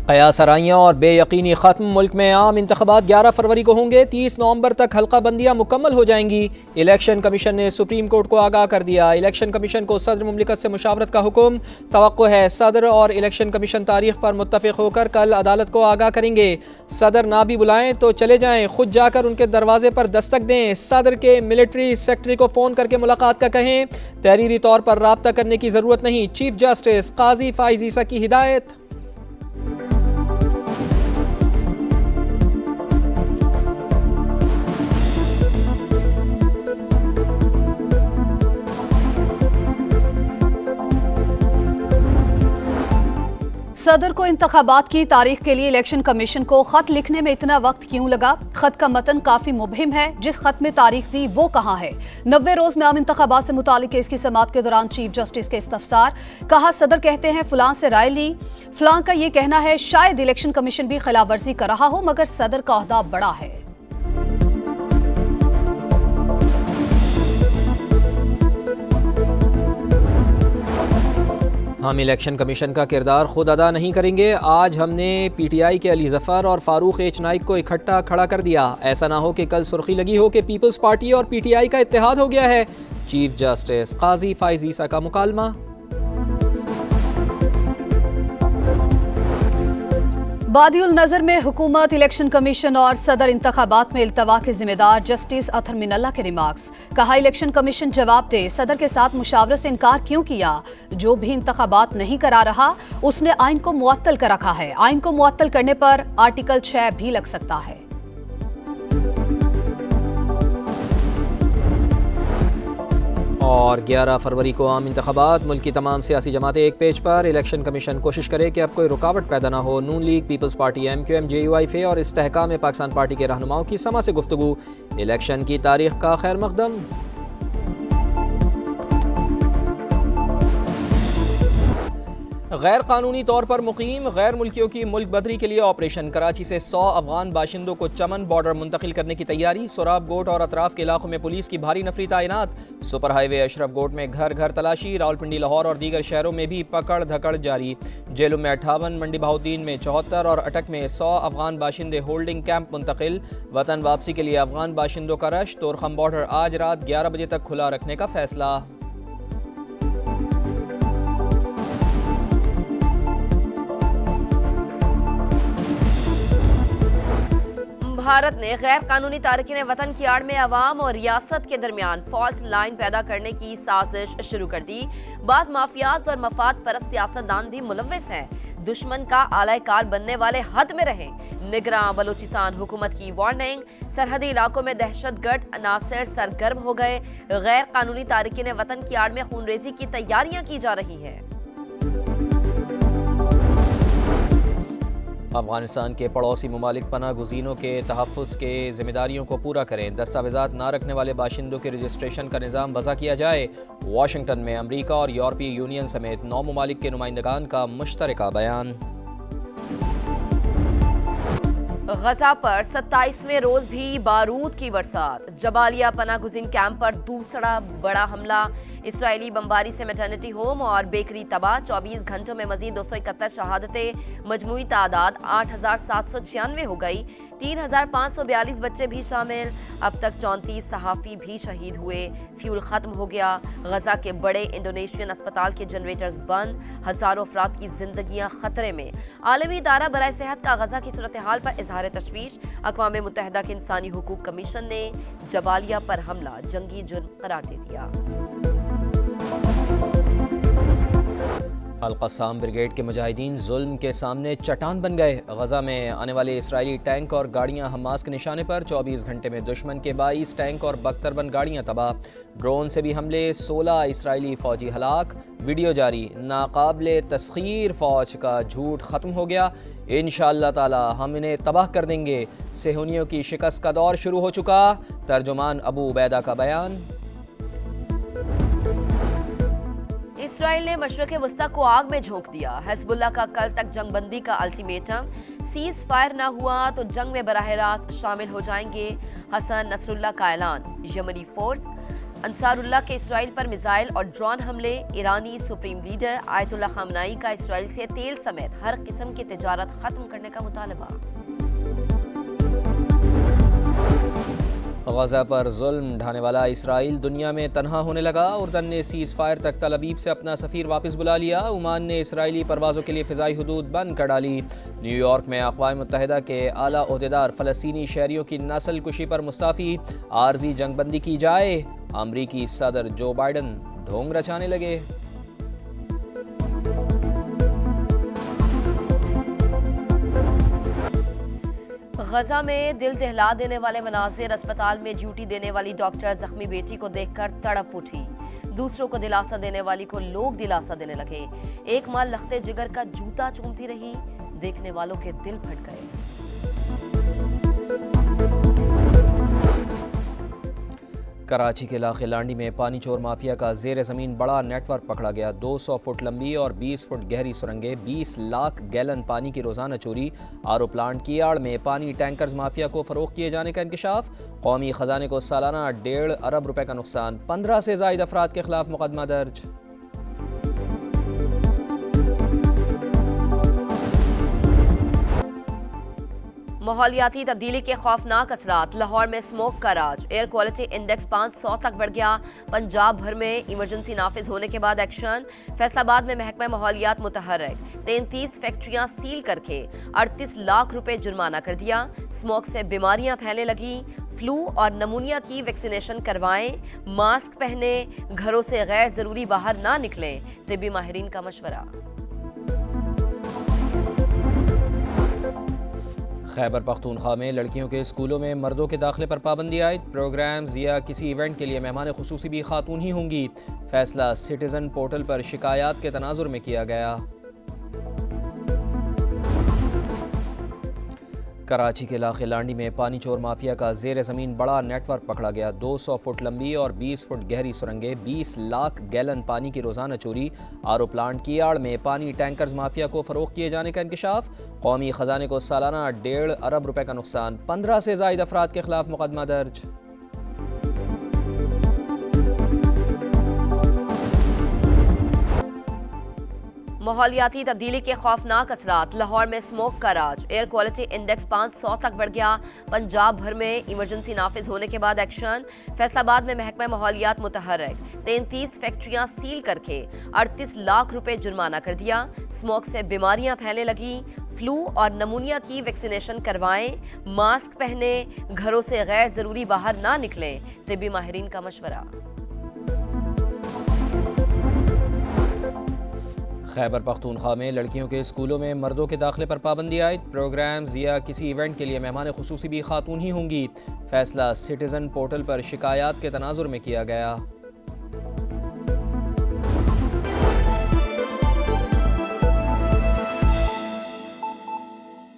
क़यासराइयाँ और बेयकीनी ख़त्म। मुल्क में आम इंतख़ाबात 11 फरवरी को होंगे। 30 नवंबर तक हल्का बंदियाँ मुकम्मल हो जाएंगी। इलेक्शन कमीशन ने सुप्रीम कोर्ट को आगाह कर दिया। इलेक्शन कमीशन को सदर मुमलिकत से मुशावरत का हुक्म। तवक्को है सदर और इलेक्शन कमीशन तारीख पर मुत्तफ़िक होकर कल अदालत को आगाह करेंगे। सदर ना भी बुलाएं तो चले जाएं, खुद जाकर उनके दरवाजे पर दस्तक दें। सदर के मिलिट्री सेक्रेटरी को फ़ोन करके मुलाकात का कहें। तहरीरी तौर पर राब्ता करने की ज़रूरत नहीं। चीफ जस्टिस काजी फाइज ईसा की हिदायत। सदर को इंतखाबात की तारीख के लिए इलेक्शन कमीशन को खत लिखने में इतना वक्त क्यों लगा? खत का मतन काफी मुबहिम है। जिस खत में तारीख दी वो कहाँ है? 90 रोज में आम इंतखाबात से मुतालिक केस की समाअत के दौरान चीफ जस्टिस के इस्तफसार। कहा सदर कहते हैं फलां से राय ली, फलां का ये कहना है शायद इलेक्शन कमीशन भी खिलाफ वर्जी कर रहा हो, मगर सदर का ओहदा बड़ा है। हम इलेक्शन कमीशन का किरदार खुद अदा नहीं करेंगे। आज हमने PTI के अली जफ़र और फारूक एच नाइक को इकट्ठा खड़ा कर दिया। ऐसा ना हो कि कल सुर्खी लगी हो कि पीपल्स पार्टी और PTI का इत्तेहाद हो गया है। चीफ जस्टिस काजी फाइज ईसा का मुकालमा। बादिउल नजर में हुकूमत, इलेक्शन कमीशन और सदर इंतखाबात में इल्तवा के जिम्मेदार जस्टिस अतहर मिनल्ला के रिमार्क्स। कहा इलेक्शन कमीशन जवाब दे, सदर के साथ मुशावरत से इनकार क्यों किया? जो भी इंतखाबात नहीं करा रहा उसने आइन को मुअत्तल कर रखा है। आइन को मुअत्तल करने पर आर्टिकल 6 भी लग सकता है। और 11 फरवरी को आम इंतखाबात। मुल्क की तमाम सियासी जमातें एक पेज पर। इलेक्शन कमीशन कोशिश करे कि अब कोई रुकावट पैदा ना हो। नून लीग, पीपल्स पार्टी, MQM, JUI और इस्तेहकाम पाकिस्तान पार्टी के रहनुमाओं की समा से गुफ्तगू। इलेक्शन की तारीख का खैर मकदम। गैर कानूनी तौर पर मुकीम गैर मुल्कियों की मुल्क बदरी के लिए ऑपरेशन। कराची से 100 अफगान बाशिंदों को चमन बॉर्डर मुंतकिल करने की तैयारी। सोराब गोट और अतराफ के इलाकों में पुलिस की भारी नफरी तैनात। सुपर हाईवे अशरफ गोट में घर घर तलाशी। रावलपिंडी, लाहौर और दीगर शहरों में भी पकड़ धकड़ जारी। जेलों में 58, मंडी बहाउद्दीन में 74 और अटक में 100 अफगान बाशिंदे होल्डिंग कैंप मुंतकिल। वतन वापसी के लिए अफगान बाशिंदों का रश। तोरखम बॉर्डर आज रात 11 बजे तक खुला रखने का फैसला। भारत ने गैर कानूनी तारकीन वतन की आड़ में अवाम और रियासत के दरमियान फॉल्ट लाइन पैदा करने की साजिश शुरू कर दी। बाज माफियाज और मफाद परस्त सियासतदान भी मुलव्विस हैं। दुश्मन का आलाकार बनने वाले हद में रहें। निगरान बलूचिस्तान हुकूमत की वार्निंग। सरहदी इलाकों में दहशतगर्द अनासर सरगर्म हो गए। गैर कानूनी तारकीन वतन की आड़ में खूनरेजी की तैयारियां की जा रही हैं। अफगानिस्तान के पड़ोसी ममालिक पनाह गुज़ीनों के तहफ़्फ़ुज़ के ज़िम्मेदारियों को पूरा करें। दस्तावेज़ात ना रखने वाले बाशिंदों के रजिस्ट्रेशन का निज़ाम वज़ा किया जाए। वाशिंगटन में अमरीका और यूरोपीय यूनियन समेत 9 ममालिक के नुमाइंदगान का मुश्तरका बयान। गजा पर 27वें रोज भी बारूद की बरसात। जबालिया पनाह गुज़ीन कैंप पर दूसरा बड़ा हमला। इसराइली बमबारी से मैटरनिटी होम और बेकरी तबाह। 24 घंटों में मजीद 271 शहादतें। मजमूई तादाद 8796 हो गई। 3542 बच्चे भी शामिल। अब तक 34 सहाफ़ी भी शहीद हुए। फ्यूल खत्म हो गया। गजा के बड़े इंडोनेशियन अस्पताल के जनरेटर्स बंद। हजारों अफराद की जिंदगियां खतरे में। आलमी इदारा बराए सेहत का गजा की सूरत हाल पर इजहार तशवीश। अक़वाम मुत्तहिदा के इंसानी हुकूक कमीशन ने जबालिया पर हमला जंगी जुर्म करार दे दिया। अल-क़स्साम ब्रिगेड के मुजाहिदीन जुल्म के सामने चट्टान बन गए। गजा में आने वाले इसराइली टैंक और गाड़ियां हमास के निशाने पर। 24 घंटे में दुश्मन के 22 टैंक और बख्तरबंद गाड़ियां तबाह। ड्रोन से भी हमले। 16 इसराइली फौजी हलाक। वीडियो जारी। नाकाबिले तस्खीर फौज का झूठ खत्म हो गया। इंशाअल्लाह ताला हम इन्हें तबाह कर देंगे। सेहूनियों की शिकस्त का दौर शुरू हो चुका। तर्जुमान अबू उबैदा का बयान। इसराइल ने मशरक़े वस्ता को आग में झोंक दिया। हिज़्बुल्लाह का कल तक जंगबंदी का अल्टीमेटम। सीज फायर न हुआ तो जंग में बराह रास्त शामिल हो जाएंगे। हसन नसरुल्लाह का ऐलान। यमनी फोर्स अंसारुल्लाह के इसराइल पर मिसाइल और ड्रोन हमले, ईरानी सुप्रीम लीडर आयतुल्लाह खामनाई का इसराइल से तेल समेत हर किस्म की तिजारत खत्म करने का मुतालबा। गजा पर जुल्म ढाने वाला इसराइल दुनिया में तनहा होने लगा। उर्दन ने सीज़ फायर तक तल अबीब से अपना सफ़ीर वापस बुला लिया। ओमान ने इसराइली परवाज़ों के लिए फ़िज़ाई हुदूद बंद कर डाली। न्यूयॉर्क में अक़वाम मुत्तहिदा के आला ओहदेदार फ़लस्तीनी शहरियों की नस्ल कुशी पर मुस्तफ़ी, आर्जी जंगबंदी की जाए। अमरीकी सदर जो बाइडन ढोंग रचाने लगे। गजा में दिल दहला देने वाले मनाजिर, अस्पताल में ड्यूटी देने वाली डॉक्टर जख्मी बेटी को देखकर तड़प उठी। दूसरों को दिलासा देने वाली को लोग दिलासा देने लगे। एक माँ लखते जिगर का जूता चूमती रही, देखने वालों के दिल फट गए। कराची के इलाके लांडी में पानी चोर माफिया का जेर ज़मीन बड़ा नेटवर्क पकड़ा गया। 200 फुट लंबी और 20 फुट गहरी सुरंगें, 20 लाख गैलन पानी की रोजाना चोरी। आर ओ प्लांट की आड़ में पानी टैंकर्स माफिया को फरोख्त किए जाने का इंकशाफ। कौमी खजाने को सालाना 1.5 अरब रुपए का नुकसान। 15 से जायद अफराद के खिलाफ मुकदमा दर्ज। माहौलियाती तब्दीली के खौफनाक असरात, लाहौर में स्मोक का राज। एयर क्वालिटी इंडेक्स 500 तक बढ़ गया। पंजाब भर में इमरजेंसी नाफिज होने के बाद एक्शन। फैसलाबाद में महकमा माहौलियात मुतहर्रिक, 33 फैक्ट्रियां सील करके 38 लाख रुपए जुर्माना कर दिया। स्मोक से बीमारियां फैलने लगी। फ्लू और नमूनिया की वैक्सीनेशन करवाएं। मास्क पहने, घरों से गैर जरूरी बाहर ना निकलें, तिब्बी माहिरीन का मशवरा। खैबर पख्तूनख्वा में लड़कियों के स्कूलों में मर्दों के दाखिले पर पाबंदी आयद। प्रोग्राम्स या किसी इवेंट के लिए मेहमान खुसूसी भी खातून ही होंगी। फैसला सिटीजन पोर्टल पर शिकायत के तनाजुर में किया गया। कराची के इलाके लांडी में पानी चोर माफिया का जेर ज़मीन बड़ा नेटवर्क पकड़ा गया। 200 फुट लंबी और 20 फुट गहरी सुरंगें, 20 लाख गैलन पानी की रोजाना चोरी। आर ओ प्लांट की आड़ में पानी टैंकर्स माफिया को फरोख्त किए जाने का इंकशाफ। कौमी खजाने को सालाना 1.5 अरब रुपए का नुकसान। 15 से जायद अफराद के खिलाफ मुकदमा दर्ज। माहौलियाती तब्दीली के खौफनाक असरात, लाहौर में स्मोक का राज। एयर क्वालिटी इंडेक्स 500 तक बढ़ गया। पंजाब भर में इमरजेंसी नाफिज होने के बाद एक्शन। फैसलाबाद में महकमा माहौलियात मुतहर्रिक, 33 फैक्ट्रियां सील करके 38 लाख रुपए जुर्माना कर दिया। स्मोक से बीमारियां फैलने लगी। फ्लू और नमूनिया की वैक्सीनेशन करवाएं। मास्क पहने, घरों से गैर जरूरी बाहर ना निकलें, तिब्बी माहिरीन का मशवरा। खैबर पख्तूनख्वा में लड़कियों के स्कूलों में मर्दों के दाखिले पर पाबंदी आयद। प्रोग्राम्स या किसी इवेंट के लिए मेहमान खुसूसी भी खातून ही होंगी। फैसला सिटीजन पोर्टल पर शिकायत के तनाजुर में किया गया।